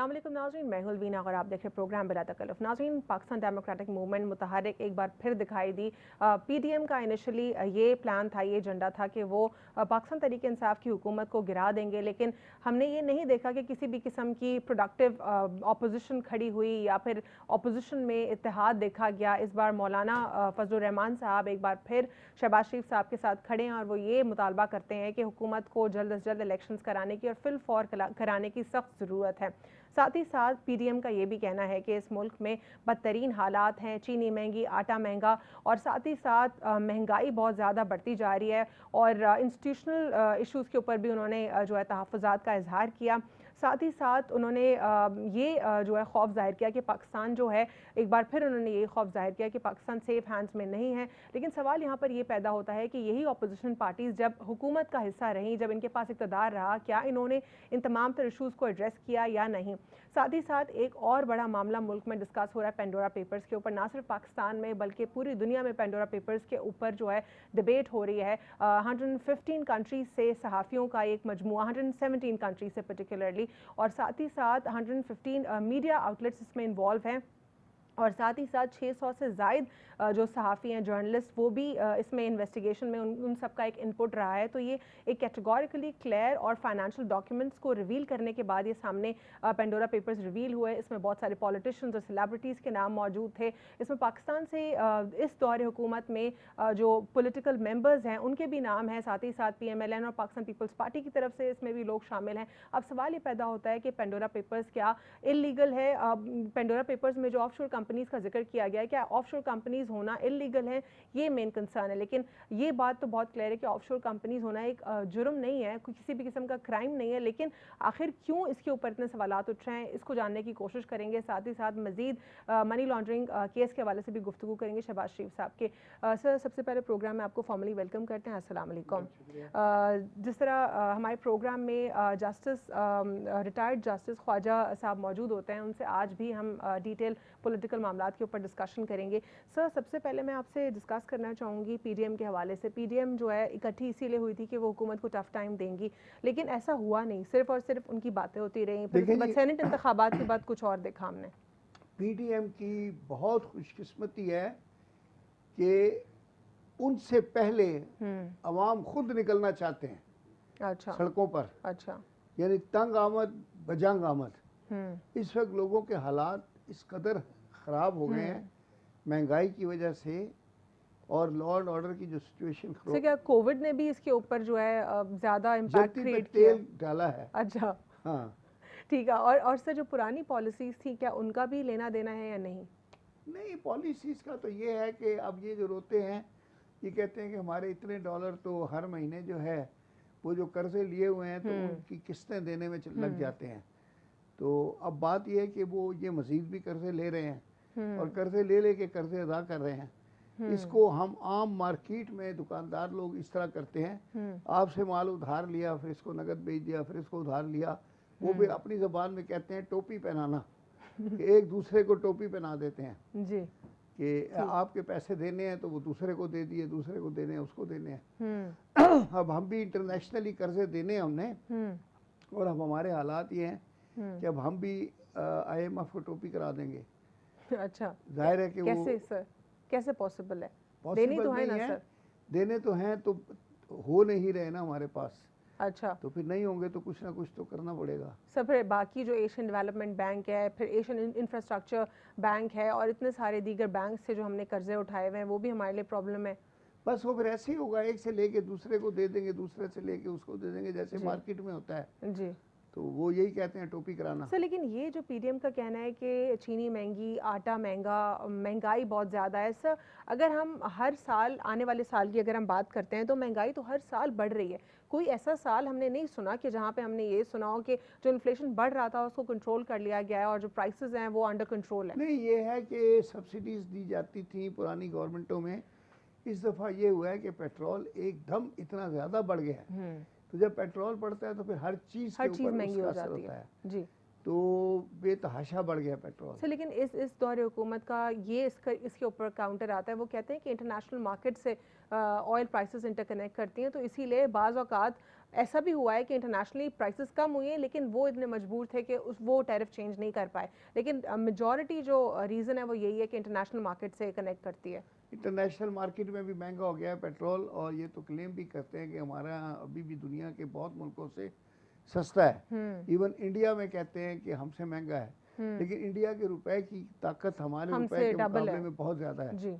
अस्सलाम वालेकुम नाज़रीन, मैं हूं वीना और आप देख रहे हैं प्रोग्राम बिला तकल्लुफ़। नाज़रीन, पाकिस्तान डेमोक्रेटिक मूवमेंट मुतहरिक एक बार फिर दिखाई दी। पीडीएम का इनिशियली ये प्लान था, ये एजेंडा था कि वो पाकिस्तान तहरीक इंसाफ की हुकूमत को गिरा देंगे, लेकिन हमने ये नहीं देखा कि किसी भी किस्म की प्रोडक्टिव अपोजिशन खड़ी हुई या फिर अपोजिशन में इत्तेहाद देखा गया। इस बार मौलाना फजलुर रहमान साहब एक बार फिर शहबाज शरीफ साहब के साथ खड़े हैं और वो ये मुतालबा करते हैं कि हुकूमत को जल्द से जल्द इलेक्शंस कराने की और फिल फॉर कराने की सख्त ज़रूरत है। साथ ही साथ पीडीएम का ये भी कहना है कि इस मुल्क में बदतरीन हालात हैं, चीनी महंगी, आटा महंगा और साथ ही साथ महंगाई बहुत ज़्यादा बढ़ती जा रही है और इंस्टीट्यूशनल इश्यूज़ के ऊपर भी उन्होंने जो है तहफ़्फ़ुज़ात का इजहार किया। साथ ही साथ उन्होंने ये जो है खौफ ज़ाहिर किया कि पाकिस्तान जो है, एक बार फिर उन्होंने ये खौफ ज़ाहिर किया कि पाकिस्तान सेफ हैंड्स में नहीं है। लेकिन सवाल यहाँ पर ये पैदा होता है कि यही अपोजिशन पार्टीज़ जब हुकूमत का हिस्सा रहीं, जब इनके पास इक़्तिदार रहा, क्या इन्होंने इन तमाम तर इशूज़ को एड्रेस किया या नहीं। साथ ही साथ एक और बड़ा मामला मुल्क में डिस्कस हो रहा है पेंडोरा पेपर्स के ऊपर। ना सिर्फ पाकिस्तान में बल्कि पूरी दुनिया में पेंडोरा पेपर्स के ऊपर जो है डिबेट हो रही है। 115 कंट्रीज से सहाफ़ियों का एक मजमुआ, 117 कंट्रीज से पर्टिकुलरली, और साथ ही साथ 115 मीडिया आउटलेट्स इसमें इन्वॉल्व हैं और साथ ही साथ 600 से ज़ायद जो सहाफ़ी हैं, जर्नलिस्ट, वो भी इसमें इन्वेस्टिगेशन में उन सब का एक इनपुट रहा है। तो ये एक कैटेगोरिकली क्लियर और फाइनेंशियल डॉक्यूमेंट्स को रिवील करने के बाद ये सामने पेंडोरा पेपर्स रिवील हुए। इसमें बहुत सारे पॉलिटिशियंस और सेलिब्रिटीज़ के नाम मौजूद थे। इसमें पाकिस्तान से इस दौर हुकूमत में जो पॉलिटिकल मेंबर्स हैं उनके भी नाम हैं, साथ ही साथ PMLN और पाकिस्तान पीपल्स पार्टी की तरफ से इसमें भी लोग शामिल हैं। अब सवाल ये पैदा होता है कि पेंडोरा पेपर्स क्या इलीगल है? पेंडोरा पेपर्स में जो ऑफशोर कंपनीज का जिक्र किया गया है, क्या ऑफशोर कंपनीज होना इलीगल है? ये मेन कंसर्न है। लेकिन ये बात तो बहुत क्लियर है कि ऑफशोर कंपनीज होना एक जुर्म नहीं है, किसी भी किस्म का क्राइम नहीं है। लेकिन आखिर क्यों इसके ऊपर इतने सवालात उठ रहे हैं, इसको जानने की कोशिश करेंगे। साथ ही साथ मजीद मनी लॉन्ड्रिंग केस के हवाले से भी गुफ्तगू करेंगे शहबाज शरीफ साहब के। सर, सबसे पहले प्रोग्राम में आपको फॉर्मली वेलकम करते हैं। अस्सलाम वालेकुम। जिस तरह हमारे प्रोग्राम में justice retired justice Khwaja Sahab मौजूद होते हैं, उनसे आज भी हम डिटेल पॉलिटिकल मामलात के ऊपर डिस्कशन करेंगे। सर, सबसे पहले मैं आपसे डिस्कस करना चाहूँगी पीडीएम के हवाले से। पीडीएम जो है इकट्ठी इसीलिए हुई थी कि वो हुकूमत को टफ टाइम देंगी, लेकिन ऐसा हुआ नहीं, सिर्फ और सिर्फ उनकी बातें होती रहीं। फिर सेनेट इंतखाबात के बाद कुछ और देखा हमने। पीडीएम की बहुत खुशकिस्मती है कि उनसे पहले अवाम खुद निकलना चाहते हैं। अच्छा। सड़कों पर। अच्छा। यानी तंग आमद बजंग आमद। इस वक्त लोगों के हालात इस कदर ख़राब हो गए हैं महंगाई की वजह से और लॉ एंड ऑर्डर की जो सिचुएशन। क्या कोविड ने भी इसके ऊपर जो है ज़्यादा इम्पैक्ट क्रिएट किया? तेल डाला है। अच्छा, हाँ, ठीक है। और सर, जो पुरानी पॉलिसीज़ थी, क्या उनका भी लेना देना है या नहीं? नहीं, पॉलिसीज़ का तो ये है कि अब ये जो रोते हैं, ये कहते हैं कि हमारे इतने डॉलर तो हर महीने जो है वो जो कर्जे लिए हुए हैं तो उनकी किस्तें देने में लग जाते हैं। तो अब बात यह है कि वो ये मज़ीद भी कर्जे ले रहे हैं और कर्जे ले के कर्जे अदा कर रहे हैं। इसको हम आम मार्केट में दुकानदार लोग इस तरह करते हैं, आपसे माल उधार लिया, फिर इसको नगद बेच दिया, फिर इसको उधार लिया। वो भी अपनी ज़बान में कहते हैं टोपी पहनाना, कि एक दूसरे को टोपी पहना देते हैं जी, कि आपके पैसे देने हैं तो वो दूसरे को दे दिए, दूसरे को देने हैं उसको देने हैं। अब हम भी इंटरनेशनली कर्जे देने हैं हमने, और अब हमारे हालात ये हैं कि अब हम भी IMF को टोपी करा देंगे। अच्छा, जाहिर है कि कैसे वो सर, कैसे पॉसिबल है? देनी तो है ना सर? देने तो हैं, तो हो नहीं रहे ना हमारे पास। अच्छा, तो फिर नहीं होंगे तो कुछ ना कुछ तो करना पड़ेगा। सर फिर बाकी जो एशियन डेवलपमेंट बैंक है, फिर एशियन इंफ्रास्ट्रक्चर बैंक है और इतने सारे दीगर बैंक से जो हमने कर्जे उठाए हुए हैं, वो भी हमारे लिए प्रॉब्लम है। बस वो फिर ऐसे ही होगा, एक से लेके दूसरे को दे देंगे, दूसरे से लेके उसको दे देंगे, जैसे मार्केट में होता है। जी, तो वो यही कहते हैं टोपी कराना। सर, लेकिन ये जो पीडीएम का कहना है कि चीनी महंगी, आटा महंगा, महंगाई बहुत ज़्यादा है। सर, अगर हम हर साल, आने वाले साल की अगर हम बात करते हैं, तो महंगाई तो हर साल बढ़ रही है। कोई ऐसा साल हमने नहीं सुना कि जहाँ पे हमने ये सुना हो कि जो इन्फ्लेशन बढ़ रहा था उसको कंट्रोल कर लिया गया है और जो प्राइसेस हैं वो अंडर कंट्रोल है। नहीं, ये है कि सब्सिडीज दी जाती थी पुरानी गवर्नमेंटों में। इस दफ़ा ये हुआ है कि पेट्रोल एकदम इतना ज़्यादा बढ़ गया है, तो जब पेट्रोल बढ़ता है तो फिर हर चीज़ महंगी हो जाती है। जी, तो बेतहाशा बढ़ गया पेट्रोल से। लेकिन इस दौर हुकूमत का ये इसके ऊपर काउंटर आता है। वो कहते हैं कि इंटरनेशनल मार्केट से ऑयल प्राइसेस इंटरकनेक्ट करती हैं, तो इसीलिए बाज़ औक़ात ऐसा भी हुआ है कि इंटरनेशनली प्राइसेस कम हुए हैं लेकिन वो इतने मजबूर थे कि वो टैरिफ चेंज नहीं कर पाए, लेकिन मेजॉरिटी जो रीज़न है वो यही है कि इंटरनेशनल मार्केट से कनेक्ट करती है। इंटरनेशनल मार्केट में भी महंगा हो गया है पेट्रोल, और ये तो क्लेम भी करते हैं कि हमारे यहाँ अभी भी दुनिया के बहुत मुल्कों से सस्ता है। इवन इंडिया में कहते हैं कि हमसे महंगा है, लेकिन इंडिया के रुपए की ताकत हमारे रुपए के मुकाबले में बहुत ज़्यादा है जी,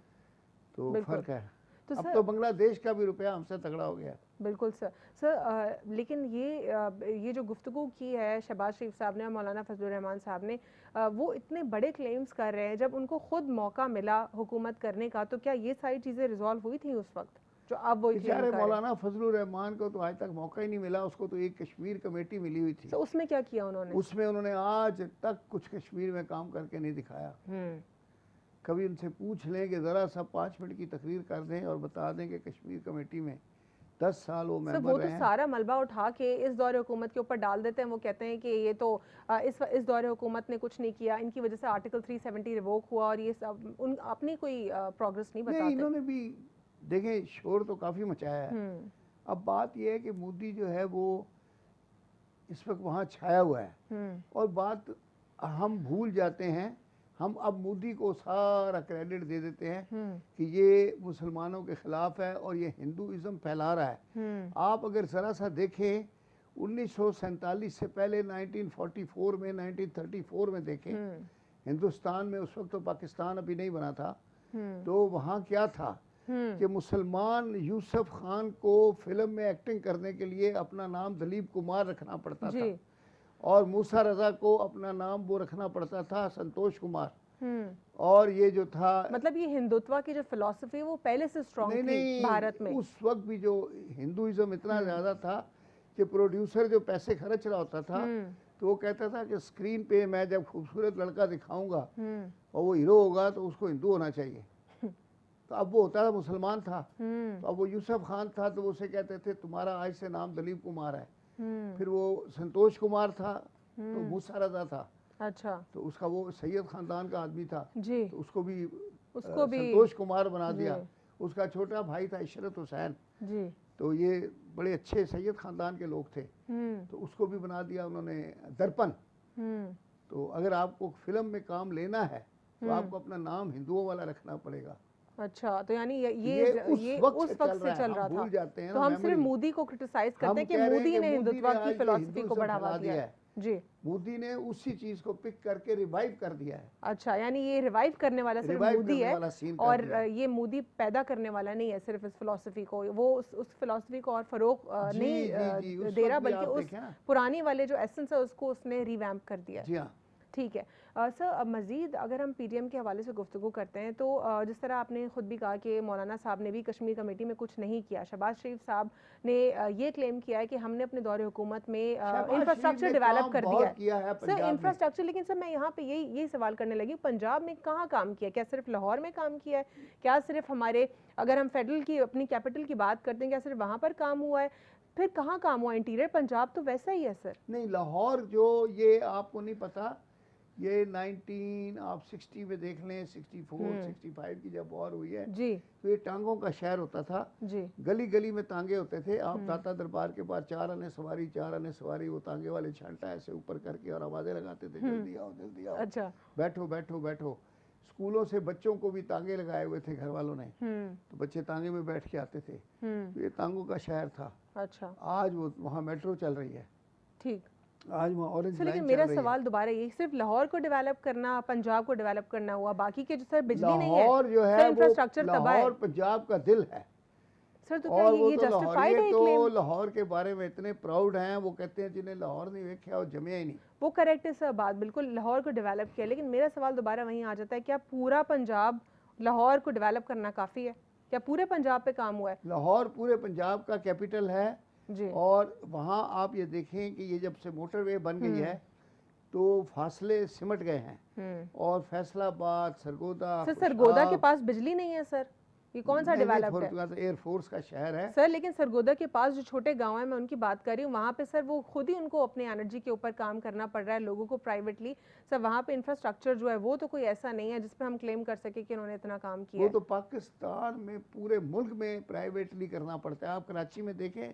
तो फ़र्क है। तो अब तो बांग्लादेश का भी रुपया हमसे तगड़ा हो गया। बिल्कुल सर लेकिन ये जो गुफ्तगू की है शहबाज शरीफ साहब ने और मौलाना फजलुर रहमान साहब ने, वो इतने बड़े क्लेम्स कर रहे हैं, जब उनको खुद मौका मिला हुकूमत करने का तो क्या ये सारी चीज़ें रिजॉल्व हुई थी उस वक्त जो अब वो बेचारे मौलाना फजलुर रहमान को तो आज तक मौका ही नहीं मिला, उसको तो एक कश्मीर कमेटी मिली हुई थी। तो उसमें क्या किया उन्होंने? उसमें उन्होंने आज तक कुछ कश्मीर में काम करके नहीं दिखाया। कभी उनसे पूछ लें कि ज़रा सा 5 मिनट की तकरीर कर दें और बता दें कि कश्मीर कमेटी में 10 साल वो मेंबर रहे हैं। सारा मलबा उठा के इस दौरे हुकूमत के ऊपर डाल देते हैं। वो कहते हैं कि ये तो इस दौरे हुकूमत ने कुछ नहीं किया, इनकी वजह से आर्टिकल 370 रिवोक हुआ और ये सब अपनी कोई प्रोग्रेस नहीं बताते। इन्होंने भी देखें शोर तो काफ़ी मचाया है। अब बात ये है कि मोदी जो है वो इस वक्त वहाँ छाया हुआ है, और बात हम भूल जाते हैं। हम अब मोदी को सारा क्रेडिट दे देते हैं कि ये मुसलमानों के खिलाफ है और ये हिंदुइज्म फैला रहा है। आप अगर ज़रा सा देखें 1947 से पहले 1944 में 1934 में देखें, हिंदुस्तान में उस वक्त तो पाकिस्तान अभी नहीं बना था, तो वहाँ क्या था कि मुसलमान यूसुफ खान को फिल्म में एक्टिंग करने के लिए अपना नाम दलीप कुमार रखना पड़ता था, और मूसा रजा को अपना नाम वो रखना पड़ता था संतोष कुमार। और ये जो था मतलब ये हिंदुत्व की जो फिलॉसफी वो पहले से स्ट्रॉन्ग थी भारत में। उस वक्त भी जो हिंदुइज्म इतना ज़्यादा था कि प्रोड्यूसर जो पैसे खर्च रहा होता था तो वो कहता था कि स्क्रीन पे मैं जब खूबसूरत लड़का दिखाऊंगा और वो हीरो होगा तो उसको हिंदू होना चाहिए। तो अब वो होता था मुसलमान था, तो अब वो यूसुफ खान था तो उसे कहते थे तुम्हारा आज से नाम दलीप कुमार है। फिर वो संतोष कुमार था तो मूसा रजा था। अच्छा, तो उसका वो सैयद खानदान का आदमी था जी, तो उसको भी संतोष कुमार बना दिया। उसका छोटा भाई था इशरत हुसैन जी, तो ये बड़े अच्छे सैयद खानदान के लोग थे तो उसको भी बना दिया उन्होंने दर्पण। तो अगर आपको फिल्म में काम लेना है तो आपको अपना नाम हिंदुओं वाला रखना पड़ेगा। अच्छा, तो यानी ये उस वक्त से चल रहा था। भूल जाते हैं तो हम सिर्फ मोदी को क्रिटिसाइज करते हैं कि मोदी ने हिंदुत्व की फिलॉसफी को बढ़ावा दिया है। जी, मोदी ने उसी चीज को पिक करके रिवाइव कर दिया है। अच्छा, यानी ये रिवाइव करने वाला सिर्फ मोदी है और ये मोदी पैदा करने वाला नहीं है सिर्फ इस फिलॉसफी को। वो उस फिलॉसफी को और फरोग नहीं दे रहा, बल्कि उस पुरानी वाले जो एसेंस है उसको उसने रिवैम्प कर दिया। जी हाँ, ठीक है सर। मज़ीद अगर हम पीडीएम के हवाले से गुफ्तगू करते हैं तो जिस तरह आपने ख़ुद भी कहा कि मौलाना साहब ने भी कश्मीर कमेटी में कुछ नहीं किया, शहबाज शरीफ साहब ने ये क्लेम किया है कि हमने अपने दौरे हुकूमत में इंफ्रास्ट्रक्चर डेवलप कर दिया है सर, इंफ्रास्ट्रक्चर। लेकिन सर मैं यहाँ पे यही सवाल करने लगी, पंजाब में कहाँ काम किया? क्या सिर्फ लाहौर में काम किया है? क्या सिर्फ हमारे, अगर हम फेडरल की अपनी कैपिटल की बात करते हैं, क्या सिर्फ वहाँ पर काम हुआ है? फिर कहाँ काम हुआ? इंटीरियर पंजाब तो वैसा ही है सर। नहीं, लाहौर जो ये आपको नहीं पता, ये 1960 में देख लें, 64 65 की जब वॉर हुई है जी, तो ये टांगों का शहर होता था जी, गली गली में तांगे होते थे। आप दाता दरबार के पास 4 आने सवारी वो तांगे वाले छांटा ऐसे ऊपर करके और आवाजें लगाते थे, जल्दी आओ जल्दी आओ, अच्छा, बैठो बैठो बैठो। स्कूलों से बच्चों को भी तांगे लगाए हुए थे घर वालों ने, तो बच्चे तांगे में बैठ के आते थे। तो ये तांगों का शहर था। अच्छा, आज वो वहाँ मेट्रो चल रही है। ठीक, आज वहाँ ऑरेंज लाइन। लेकिन मेरा सवाल दोबारा ये, सिर्फ लाहौर को डेवलप करना, पंजाब को डेवलप करना हुआ, बाकी के जो सर बिजली नहीं है, लाहौर जो है इंफ्रास्ट्रक्चर तबाह है। लाहौर पंजाब का दिल है सर, तो क्या ये जस्टिफाइड है? तो लाहौर के बारे में इतने प्राउड हैं, वो कहते हैं जिन्हें लाहौर नहीं देखा वो जमे ही नहीं। वो करेक्ट है सर, बात बिल्कुल, लाहौर को डेवलप किया। लेकिन मेरा सवाल दोबारा वहीं आ जाता है, क्या पूरा पंजाब लाहौर को डेवलप करना काफ़ी है? क्या पूरे पंजाब पे काम हुआ है? लाहौर पूरे पंजाब का कैपिटल है जी, और वहाँ आप ये देखें कि ये जब से मोटरवे बन गई है तो फासले सिमट गए हैं, और फैसलाबाद, सरगोदा के पास बिजली नहीं है सर, ये कौन सा डेवलप्ड है? एयरफोर्स का शहर है सर, लेकिन सरगोदा के पास जो छोटे गांव हैं, मैं उनकी बात कर रही हूँ, वहाँ पे सर वो खुद ही उनको अपने एनर्जी के ऊपर काम करना पड़ रहा है, लोगों को प्राइवेटली। सर वहाँ पे इंफ्रास्ट्रक्चर जो है वो तो कोई ऐसा नहीं है जिस पे हम क्लेम कर सके कि उन्होंने इतना काम किया। वो तो पाकिस्तान में पूरे मुल्क में प्राइवेटली करना पड़ता है। आप कराची में देखें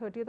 30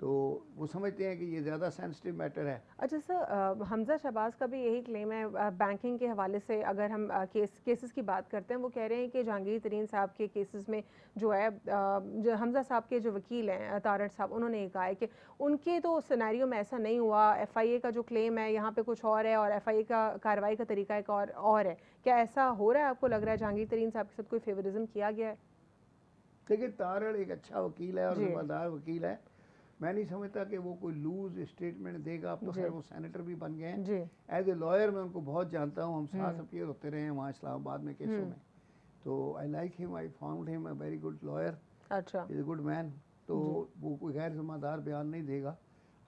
तो वो समझते हैं कि ये ज़्यादा सेंसिटिव मैटर है। अच्छा सर, हमज़ा शहबाज का भी यही क्लेम है बैंकिंग के हवाले से। अगर हम केसेस की बात करते हैं, वो कह रहे हैं कि जहांगीर तरीन साहब के केसेस में जो है जो हमज़ा साहब के जो वकील हैं तारड़ साहब, उन्होंने ये कहा है कि उनके तो सिनेरियो में ऐसा नहीं हुआ, FIA का जो क्लेम है यहाँ पे कुछ और है और FIA का कार्रवाई का तरीका एक और है। क्या ऐसा हो रहा है? आपको लग रहा है जहांगीर तरीन साहब के साथ कोई फेवरिज्म किया गया है? देखिए, तारड़ एक अच्छा वकील है और जी। ज़िम्मेदार वकील है। मैं नहीं समझता कि वो कोई लूज स्टेटमेंट देगा। अब तो जी। खैर वो सेनेटर भी बन गए हैं। जी। एज ए लॉयर मैं उनको बहुत जानता हूँ, हम साथ अपीयर होते रहे हैं वहाँ इस्लामाबाद में केसों में। तो I like him, I found him a very good lawyer, अच्छा। Is a good man. तो वो कोई गैर जिम्मेदार बयान नहीं देगा।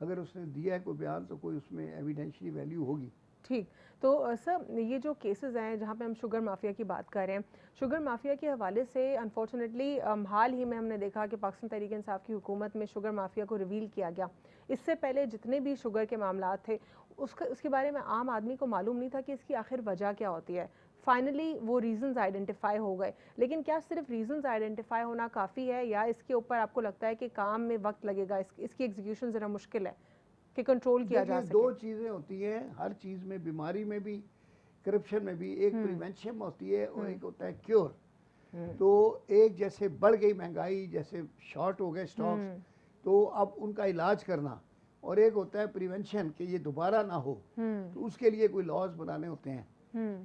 अगर उसने दिया है कोई बयान तो कोई उसमें एविडेंशियली वैल्यू होगी। ठीक। तो सर, ये जो केसेस हैं जहाँ पे हम शुगर माफिया की बात कर रहे हैं, शुगर माफिया के हवाले से अनफॉर्चुनेटली हाल ही में हमने देखा कि पाकिस्तान तहरीक इंसाफ की हुकूमत में शुगर माफिया को रिवील किया गया। इससे पहले जितने भी शुगर के मामलात थे उसके बारे में आम आदमी को मालूम नहीं था कि इसकी आखिर वजह क्या होती है। फाइनली वो रीजंस आइडेंटिफाई हो गए, लेकिन क्या सिर्फ रीजंस आइडेंटिफाई होना काफ़ी है या इसके ऊपर आपको लगता है कि काम में वक्त लगेगा, इसकी एग्जीक्यूशन ज़रा मुश्किल है कि कंट्रोल किया जा सके? दो चीज़ें होती हैं हर चीज़ में, बीमारी में भी, करप्शन में भी। एक प्रिवेंशन होती है और एक होता है क्योर। तो एक जैसे बढ़ गई महंगाई, जैसे शॉर्ट हो गए स्टॉक्स, तो अब उनका इलाज करना, और एक होता है प्रिवेंशन कि ये दोबारा ना हो, तो उसके लिए कोई लॉज बनाने होते हैं।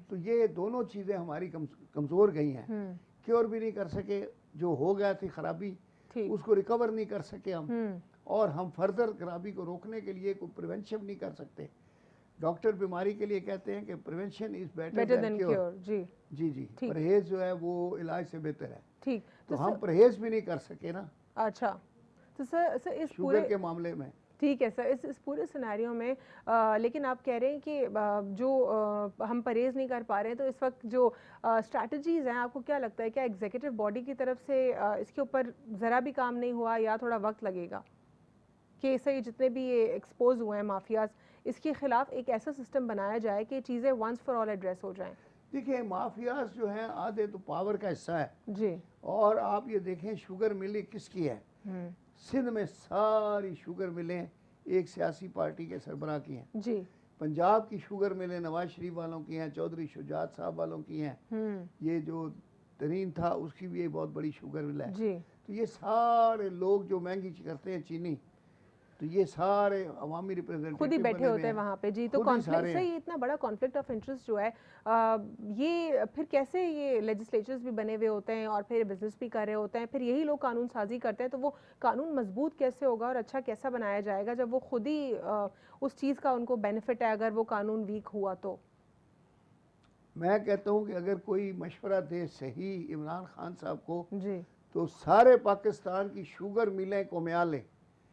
तो ये दोनों चीज़ें हमारी कमज़ोर गई हैं। क्योर भी नहीं कर सके, जो हो गया थी खराबी उसको रिकवर नहीं कर सके हम, और हम फर्दर खराबी को रोकने के लिए कोई प्रिवेंशन नहीं कर सकते। डॉक्टर बीमारी के लिए कहते हैं कि prevention is better than cure. जी जी जी, परहेज जो है वो इलाज से बेहतर है। ठीक। तो हम परहेज भी नहीं कर सके ना। अच्छा, तो सर इस शुगर के मामले में ठीक है सर, इस पूरे सिनेरियो में लेकिन आप कह रहे हैं कि जो हम परहेज़ नहीं कर पा रहे हैं, तो इस वक्त जो स्ट्रैटेजीज़ हैं, आपको क्या लगता है क्या एग्जीक्यूटिव बॉडी की तरफ से इसके ऊपर ज़रा भी काम नहीं हुआ या थोड़ा वक्त लगेगा कि सही जितने भी ये एक्सपोज हुए हैं माफियाज, इसके खिलाफ एक ऐसा सिस्टम बनाया जाए कि चीज़ें वंस फॉर ऑल एड्रेस हो जाएं? देखिए, माफियाज जो हैं आधे तो पावर का हिस्सा है जी। और आप ये देखें शुगर मिलें किसकी है। सिंध में सारी शुगर मिलें एक सियासी पार्टी के सरबराह की हैं। जी। पंजाब की शुगर मिलें नवाज शरीफ वालों की हैं, चौधरी शुजात साहब वालों की हैं। ये जो तरीन था उसकी भी एक बहुत बड़ी शुगर मिल है। जी। तो ये सारे लोग जो महंगी करते हैं चीनी, तो ये सारे अवामी रिप्रेजेंटेटिव खुद ही बैठे होते हैं वहाँ पे। जी। तो कॉन्फ्लिक्ट से ही इतना बड़ा कॉन्फ्लिक्ट ऑफ इंटरेस्ट जो है, ये फिर कैसे ये लेजिस्लेचर्स भी बने हुए होते हैं और फिर बिजनेस भी कर रहे होते हैं, फिर यही लोग कानून साजी करते हैं, तो वो कानून मजबूत कैसे होगा और अच्छा कैसा बनाया जाएगा जब वो खुद ही उस चीज़ का उनको बेनिफिट है अगर वो कानून वीक हुआ तो? मैं कहता हूँ कि अगर कोई मशवरा दे सही इमरान खान साहब को, जी, तो सारे पाकिस्तान की शुगर मिलें को म्यार लें,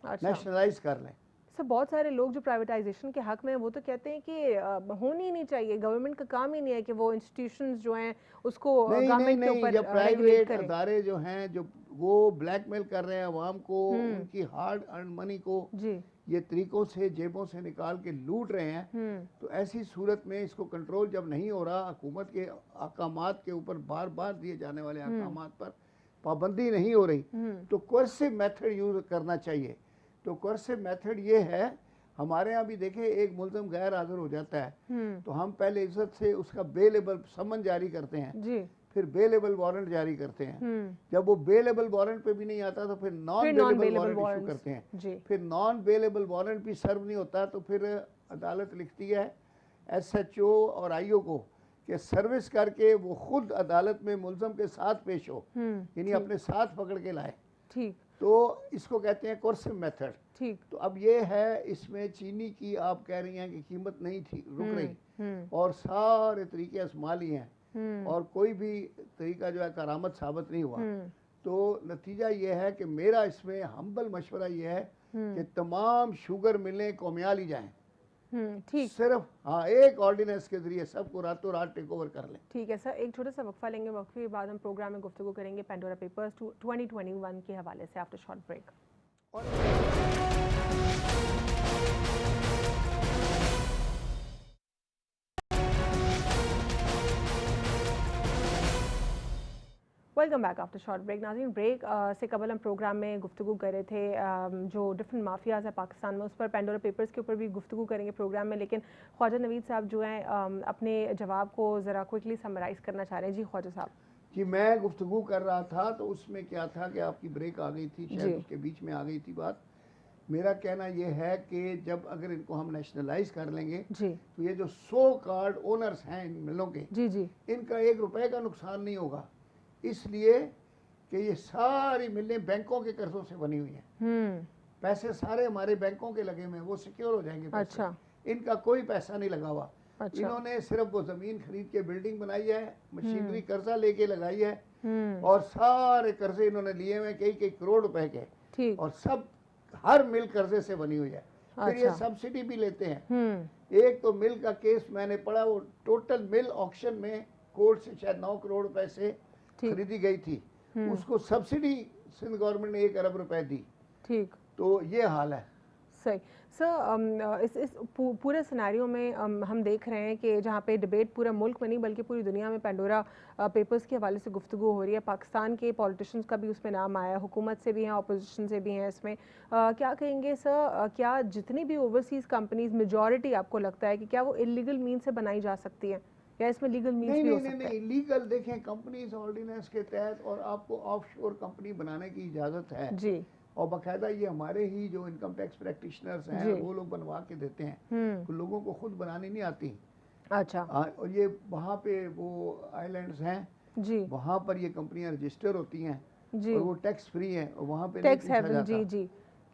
नेशनलाइज कर लें। सर, बहुत सारे लोग जो प्राइवेटाइजेशन के हक में हैं वो तो कहते हैं कि होनी ही नहीं चाहिए, गवर्नमेंट का काम ही नहीं है कि वो इंस्टीट्यूशंस जो हैं उसको गवर्नमेंट के ऊपर जब प्राइवेट अदारे जो हैं जो वो ब्लैकमेल कर रहे हैं अवाम को, उनकी हार्ड अर्न मनी को जी ये तरीकों से जेबों से निकाल के लूट रहे हैं, तो ऐसी सूरत में इसको कंट्रोल जब नहीं हो रहा, हुकूमत के अहकामात के ऊपर बार बार दिए जाने वाले अहकामात पर पाबंदी नहीं हो रही, तो कोर्सिव मेथड यूज करना चाहिए। तो कोर्सिव मेथड ये है, हमारे यहाँ भी देखें एक मुल्ज़िम गैर हाजिर हो जाता है तो हम पहले इज्जत से उसका बेलेबल समन जारी करते हैं जी, फिर बेलेबल वारंट जारी करते हैं। जब वो बेलेबल वारंट पे भी नहीं आता तो फिर नॉन बेलेबल वारंट इशू करते हैं। फिर नॉन बेलेबल वारंट भी सर्व नहीं होता तो फिर अदालत लिखती है SHO और IO को कि सर्विस करके वो खुद अदालत में मुल्ज़िम के साथ पेश हो, यानी अपने साथ पकड़ के लाए। ठीक। तो इसको कहते हैं कोर्सिव मेथड। ठीक। तो अब ये है, इसमें चीनी की आप कह रही हैं कि कीमत नहीं थी रुक रही और सारे तरीके इस्तेमाली हैं और कोई भी तरीका जो है करामत साबित नहीं हुआ। तो नतीजा ये है कि मेरा इसमें हम्बल मशवरा ये है कि तमाम शुगर मिलें कौमिया ली जाएं। ठीक। सिर्फ हाँ एक ऑर्डिनेंस के जरिए सबको रातों रात टेक ओवर कर लें। ठीक है सर, एक छोटा सा वक्फा लेंगे, वक्फे के बाद हम प्रोग्राम में गुफ्तगू करेंगे पेंडोरा पेपर्स 2021 के हवाले से after short break. Welcome back after short break. नाज़रीन, ब्रेक से कबल हम प्रोग्राम में गुफ्तगू कर रहे थे जो डिफरेंट माफियाज़ है पाकिस्तान में, उस पर पेंडोरा पेपर्स के ऊपर भी गुफ्तगू करेंगे प्रोग्राम में, लेकिन ख्वाजा नवीद साहब जो हैं अपने जवाब को ज़रा क्विकली समराइज़ करना चाह रहे हैं। जी ख्वाजा साहब। कि मैं गुफ्तगू कर रहा था तो उसमें क्या था कि आपकी ब्रेक आ गई थी, शायद उसके बीच में आ गई थी बात। मेरा कहना यह है कि जब अगर इनको हम नेशनलाइज कर लेंगे जी, तो ये जो 100 कार्ड ओनर्स हैं इन मिलों के, जी जी, इनका 1 रुपए का नुकसान नहीं होगा, इसलिए कि ये सारी मिलें बैंकों के कर्जों से बनी हुई हैं। पैसे सारे हमारे बैंकों के लगे हुए हैं, वो सिक्योर हो जाएंगे पैसे। अच्छा, इनका कोई पैसा नहीं लगा हुआ। अच्छा, इन्होंने सिर्फ वो जमीन खरीद के बिल्डिंग बनाई है, मशीनरी कर्जा लेके लगाई है, और सारे कर्जे इन्होंने लिए हुए कई कई करोड़ रुपए के, ठीक, और सब हर मिल कर्जे से बनी हुई है। फिर ये अच्छा, सब्सिडी भी लेते हैं। एक तो मिल का केस मैंने पढ़ा, वो टोटल मिल ऑक्शन में कोर्ट से शायद 9 करोड़ रुपए से खरीदी गई थी, उसको सब्सिडी सिंध गवर्नमेंट ने 1 अरब रुपए दी। ठीक, तो ये हाल है। सही सर। इस पूरे सिनेरियो में हम देख रहे हैं कि जहाँ पे डिबेट पूरा मुल्क में नहीं बल्कि पूरी दुनिया में पेंडोरा पेपर्स के हवाले से गुफ्तगू हो रही है। पाकिस्तान के पॉलिटिशियंस का भी उसमें नाम आया, हुकूमत से भी हैं, अपोजिशन से भी हैं इसमें। क्या कहेंगे सर, क्या जितनी भी ओवरसीज़ कंपनीज मेजॉरिटी आपको लगता है कि क्या वो इलीगल मीन से बनाई जा सकती है या इसमें लीगल मीन्स भी हो सकता है? नहीं, लीगल देखें, कंपनीज ऑर्डिनेंस के तहत, और आपको ऑफशोर कंपनी बनाने की इजाज़त है जी, और बाकायदा ये हमारे ही जो इनकम टैक्स प्रैक्टिशनर्स हैं वो लोग बनवा के देते हैं, तो लोगों को खुद बनानी नहीं आती। अच्छा, और ये वहाँ पे वो आइलैंड्स हैं जी, वहाँ पर ये कंपनियां रजिस्टर होती हैं जी, और वो टैक्स फ्री हैं, और वहाँ पे टैक्स हेवन, जी जी,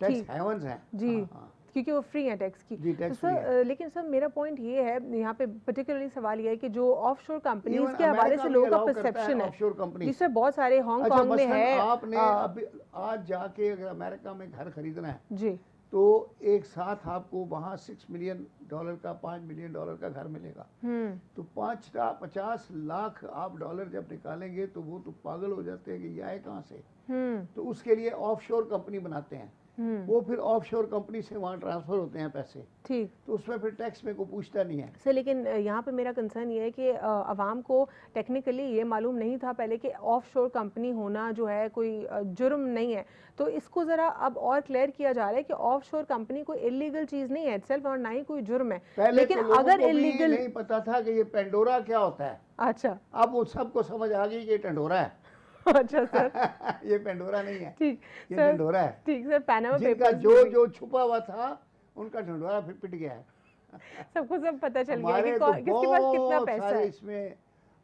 टैक्स हेवन्स हैं जी, क्योंकि वो फ्री है टैक्स की। टैक्स तो सर, लेकिन सर मेरा पॉइंट ये है यहाँ पे पर्टिकुलरली सवाल ये है कि जो ऑफशोर कंपनीज के हवाले से लोगों का परसेप्शन है ऑफशोर कंपनी, जिससे बहुत सारे हांगकांग में है। आपने अभी आज जाके अगर अमेरिका में घर खरीदना है जी, तो एक साथ आपको वहाँ $6 मिलियन का, $5 मिलियन का घर मिलेगा। तो 50 लाख आप डॉलर जब निकालेंगे तो वो तो पागल हो जाते हैं कि ये आए कहाँ से। तो उसके लिए ऑफशोर कंपनी बनाते हैं, वो फिर ऑफशोर कंपनी से वहाँ ट्रांसफर होते हैं पैसे, ठीक, तो उसमें फिर टैक्स में कोई पूछता नहीं है सर। लेकिन यहाँ पे मेरा कंसर्न ये है कि अवाम को टेक्निकली ये मालूम नहीं था पहले कि ऑफशोर कंपनी होना जो है कोई जुर्म नहीं है, तो इसको ज़रा अब और क्लियर किया जा रहा है कि ऑफशोर कंपनी कोई इलीगल चीज़ नहीं है इटसेल्फ, और ना ही कोई जुर्म है। लेकिन तो अगर इलीगल नहीं पता था कि ये पेंडोरा क्या होता है। अच्छा, अब वो सबको समझ आ गई कि ये टेंडोरा है। अच्छा सर ये पेंडोरा नहीं है, ठीक, ये टेंडोरा है। ठीक सर, पैनामा पेपर्स जो छुपा हुआ था उनका टेंडोरा फिर पिट गया है। सबको सब पता चल गया कि किसके पास कितना पैसा है। इसमें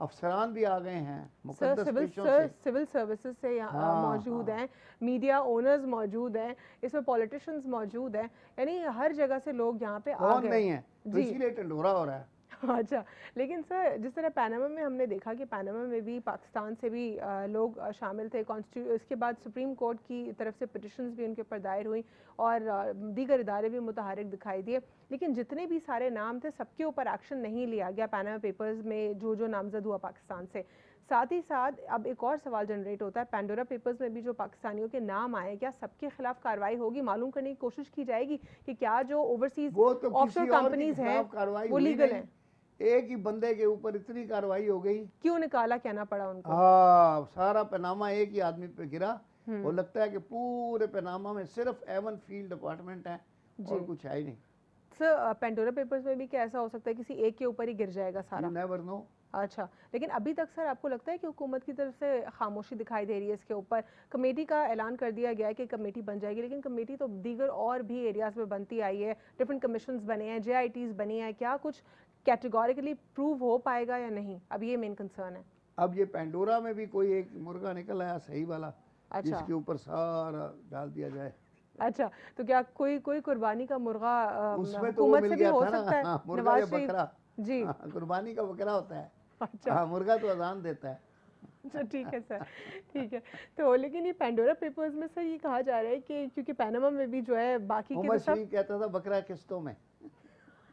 अफसरान भी आ गए हैं, सिविल सर्विसेज से यहाँ मौजूद हैं, मीडिया ओनर्स मौजूद हैं, इसमें पॉलिटिशियंस मौजूद हैं, यानी हर जगह से लोग यहाँ पे आ गए नहीं है, तो इसीलिए टेंडोरा हो रहा है। अच्छा, लेकिन सर जिस तरह पैनामा में हमने देखा कि पैनामा में भी पाकिस्तान से भी लोग शामिल थे, इसके बाद सुप्रीम कोर्ट की तरफ से पिटिशंस भी उनके ऊपर दायर हुई और दीगर इदारे भी मुतहरिक दिखाई दिए, लेकिन जितने भी सारे नाम थे सबके ऊपर एक्शन नहीं लिया गया पैनामा पेपर्स में जो नामजद हुआ पाकिस्तान से। साथ ही साथ अब एक और सवाल जनरेट होता है, पेंडोरा पेपर्स में भी जो पाकिस्तानियों के नाम आए, क्या सबके खिलाफ कार्रवाई होगी? मालूम करने की कोशिश की जाएगी कि क्या जो ओवरसीज ऑफशोर कंपनीज हैं वो लीगल हैं? एक ही बंदे के ऊपर इतनी कार्रवाई हो गई, क्यों निकाला कहना पड़ा उनको? सारा पनामा एक ही आदमी पे गिरा, और लगता है कि पूरे पनामा में सिर्फ एवन फील्ड डिपार्टमेंट है और कुछ है ही नहीं। सर पेंडोरा पेपर्स में भी क्या ऐसा हो सकता है किसी एक के ऊपर ही गिर जाएगा सारा? Never know. अच्छा, लेकिन अभी तक सर आपको लगता है कि हुकूमत की तरफ से खामोशी दिखाई दे रही है इसके ऊपर? कमेटी का ऐलान कर दिया गया है कि कमेटी बन जाएगी, लेकिन कमेटी तो दीगर और भी एरियाज में बनती आई है, डिफरेंट कमीशंस बने हैं, JITs बनी है, क्या कुछ कैटेगोरिकली प्रूव हो पाएगा या नहीं? अब ये मेन कंसर्न है। अब ये पेंडोरा में भी कोई एक मुर्गा निकल आया सही वाला, अच्छा, जिसके ऊपर सारा डाल दिया जाए। अच्छा, तो क्या कोई कुर्बानी का मुर्गा हुकूमत से भी हो सकता है? मुर्गा या बकरा जी, कुर्बानी का बकरा होता है। अच्छा, मुर्गा तो अजान देता है। अच्छा, ठीक है सर, ठीक है। तो लेकिन ये पेंडोरा पेपर्स में सर ये कहा जा रहा है कि क्योंकि पैनामा में भी जो है बाकी के सब कहता था बकरा किस्तों में